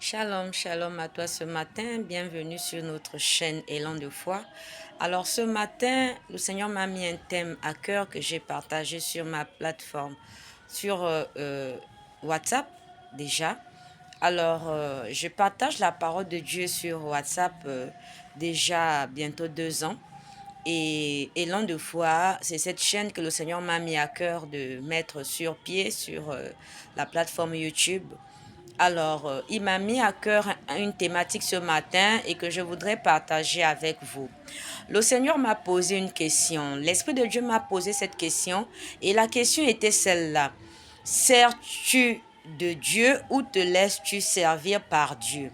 Shalom, shalom à toi ce matin. Bienvenue sur notre chaîne Élan de foi. Alors ce matin, le Seigneur m'a mis un thème à cœur que j'ai partagé sur ma plateforme, sur WhatsApp déjà. Alors, je partage la parole de Dieu sur WhatsApp déjà bientôt 2 ans. Et Élan de foi, c'est cette chaîne que le Seigneur m'a mis à cœur de mettre sur pied sur la plateforme YouTube. Alors, il m'a mis à cœur une thématique ce matin et que je voudrais partager avec vous. Le Seigneur m'a posé une question. L'Esprit de Dieu m'a posé cette question et la question était celle-là. Sers-tu de Dieu ou te laisses-tu servir par Dieu?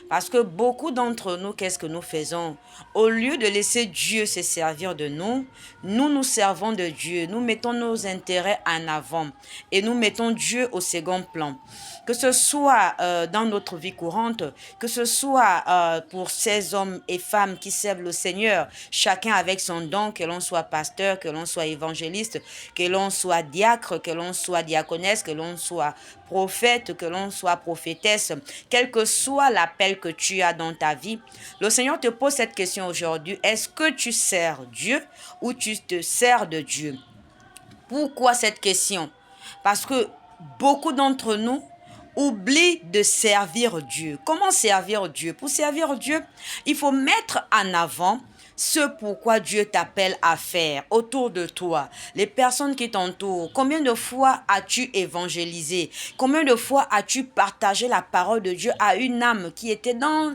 Parce que beaucoup d'entre nous, qu'est-ce que nous faisons? Au lieu de laisser Dieu se servir de nous, nous nous servons de Dieu. Nous mettons nos intérêts en avant et nous mettons Dieu au second plan. Que ce soit dans notre vie courante, que ce soit pour ces hommes et femmes qui servent le Seigneur, chacun avec son don, que l'on soit pasteur, que l'on soit évangéliste, que l'on soit diacre, que l'on soit diaconesse, que l'on soit prophète, que l'on soit prophétesse, quel que soit l'appel que tu as dans ta vie, le Seigneur te pose cette question aujourd'hui. Est-ce que tu sers Dieu ou tu te sers de Dieu? Pourquoi cette question? Parce que beaucoup d'entre nous oublient de servir Dieu. Comment servir Dieu? Pour servir Dieu, il faut mettre en avant ce pourquoi Dieu t'appelle à faire autour de toi, les personnes qui t'entourent. Combien de fois as-tu évangélisé? Combien de fois as-tu partagé la parole de Dieu à une âme qui était dans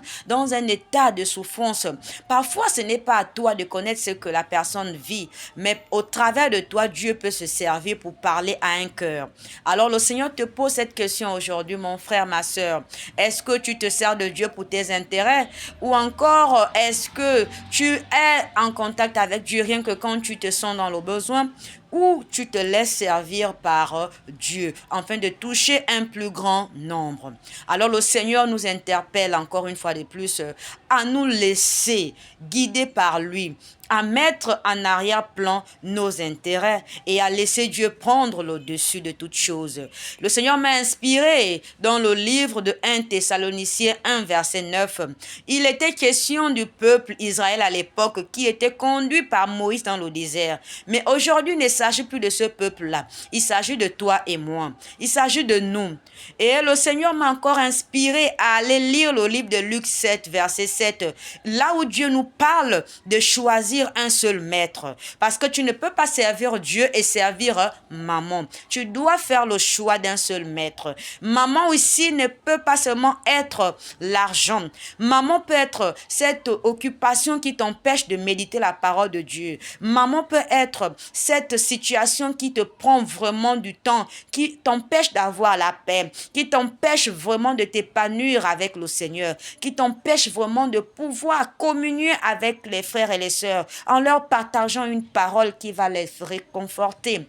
un état de souffrance? Parfois, ce n'est pas à toi de connaître ce que la personne vit, mais au travers de toi, Dieu peut se servir pour parler à un cœur. Alors, le Seigneur te pose cette question aujourd'hui, mon frère, ma soeur. Est-ce que tu te sers de Dieu pour tes intérêts? Ou encore, est-ce que tu es en contact avec Dieu rien que quand tu te sens dans le besoin? Ou tu te laisses servir par Dieu afin de toucher un plus grand nombre. Alors le Seigneur nous interpelle encore une fois de plus à nous laisser guider par lui, à mettre en arrière-plan nos intérêts et à laisser Dieu prendre le dessus de toutes choses. Le Seigneur m'a inspiré dans le livre de 1 Thessaloniciens 1 verset 9. Il était question du peuple Israël à l'époque qui était conduit par Moïse dans le désert. Mais aujourd'hui, il ne s'agit plus de ce peuple-là. Il s'agit de toi et moi. Il s'agit de nous. Et le Seigneur m'a encore inspiré à aller lire le livre de Luc 7 verset 7. Là où Dieu nous parle de choisir un seul maître. Parce que tu ne peux pas servir Dieu et servir maman. Tu dois faire le choix d'un seul maître. Maman ici ne peut pas seulement être l'argent. Maman peut être cette occupation qui t'empêche de méditer la parole de Dieu. Maman peut être cette situation qui te prend vraiment du temps, qui t'empêche d'avoir la paix, qui t'empêche vraiment de t'épanouir avec le Seigneur, qui t'empêche vraiment de pouvoir communier avec les frères et les sœurs en leur partageant une parole qui va les réconforter.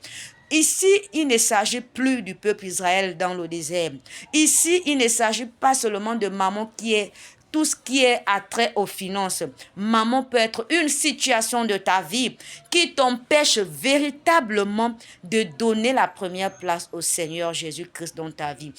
Ici, il ne s'agit plus du peuple Israël dans le désert. Ici, il ne s'agit pas seulement de maman qui est tout ce qui est attrait aux finances. Maman peut être une situation de ta vie qui t'empêche véritablement de donner la première place au Seigneur Jésus-Christ dans ta vie.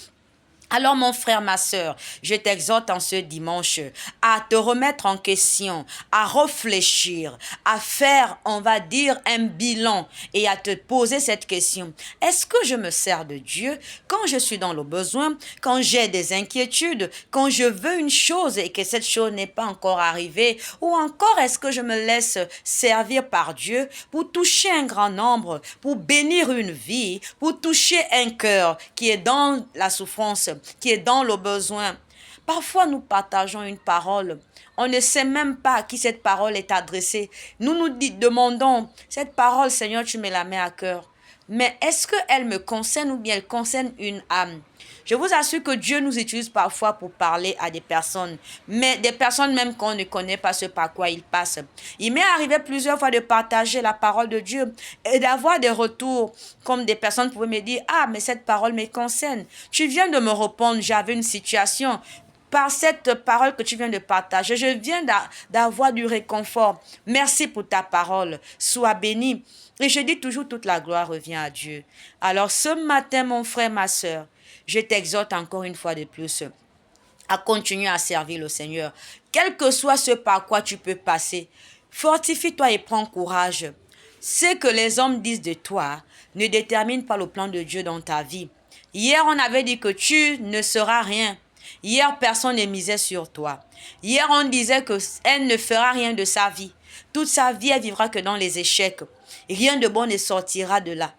Alors mon frère, ma sœur, je t'exhorte en ce dimanche à te remettre en question, à réfléchir, à faire, on va dire, un bilan et à te poser cette question. Est-ce que je me sers de Dieu quand je suis dans le besoin, quand j'ai des inquiétudes, quand je veux une chose et que cette chose n'est pas encore arrivée? Ou encore est-ce que je me laisse servir par Dieu pour toucher un grand nombre, pour bénir une vie, pour toucher un cœur qui est dans la souffrance, qui est dans le besoin? Parfois, nous partageons une parole. On ne sait même pas à qui cette parole est adressée. Nous nous demandons, cette parole, Seigneur, tu me la mets à cœur. Mais est-ce qu'elle me concerne ou bien elle concerne une âme? Je vous assure que Dieu nous utilise parfois pour parler à des personnes, mais des personnes même qu'on ne connaît pas ce par quoi ils passent. Il m'est arrivé plusieurs fois de partager la parole de Dieu et d'avoir des retours, comme des personnes pouvaient me dire, ah, mais cette parole me concerne. Tu viens de me répondre, j'avais une situation. Par cette parole que tu viens de partager, je viens d'avoir du réconfort. Merci pour ta parole. Sois béni. Et je dis toujours, toute la gloire revient à Dieu. Alors ce matin, mon frère, ma sœur, je t'exhorte encore une fois de plus à continuer à servir le Seigneur. Quel que soit ce par quoi tu peux passer, fortifie-toi et prends courage. Ce que les hommes disent de toi ne détermine pas le plan de Dieu dans ta vie. Hier, on avait dit que tu ne seras rien. Hier, personne ne misait sur toi. Hier, on disait qu'elle ne fera rien de sa vie. Toute sa vie, elle vivra que dans les échecs. Rien de bon ne sortira de là.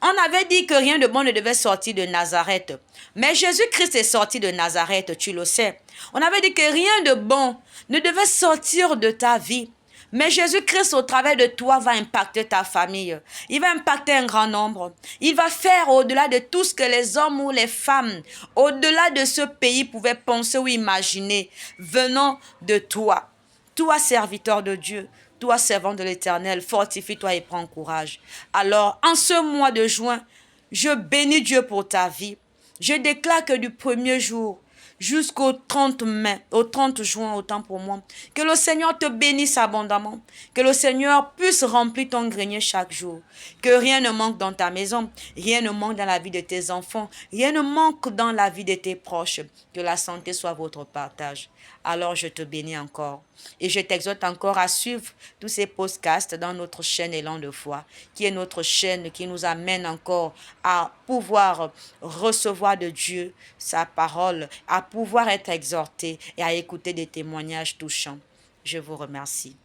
On avait dit que rien de bon ne devait sortir de Nazareth. Mais Jésus-Christ est sorti de Nazareth, tu le sais. On avait dit que rien de bon ne devait sortir de ta vie. Mais Jésus-Christ, au travers de toi, va impacter ta famille. Il va impacter un grand nombre. Il va faire au-delà de tout ce que les hommes ou les femmes, au-delà de ce pays, pouvaient penser ou imaginer, venant de toi. Toi, serviteur de Dieu, toi, servant de l'Éternel, fortifie-toi et prends courage. Alors, en ce mois de juin, je bénis Dieu pour ta vie. Je déclare que du premier jour jusqu'au 30 mai, au 30 juin, autant pour moi, que le Seigneur te bénisse abondamment, que le Seigneur puisse remplir ton grenier chaque jour, que rien ne manque dans ta maison, rien ne manque dans la vie de tes enfants, rien ne manque dans la vie de tes proches, que la santé soit votre partage. Alors je te bénis encore et je t'exhorte encore à suivre tous ces podcasts dans notre chaîne Élan de foi, qui est notre chaîne qui nous amène encore à pouvoir recevoir de Dieu sa parole, à pouvoir être exhorté et à écouter des témoignages touchants. Je vous remercie.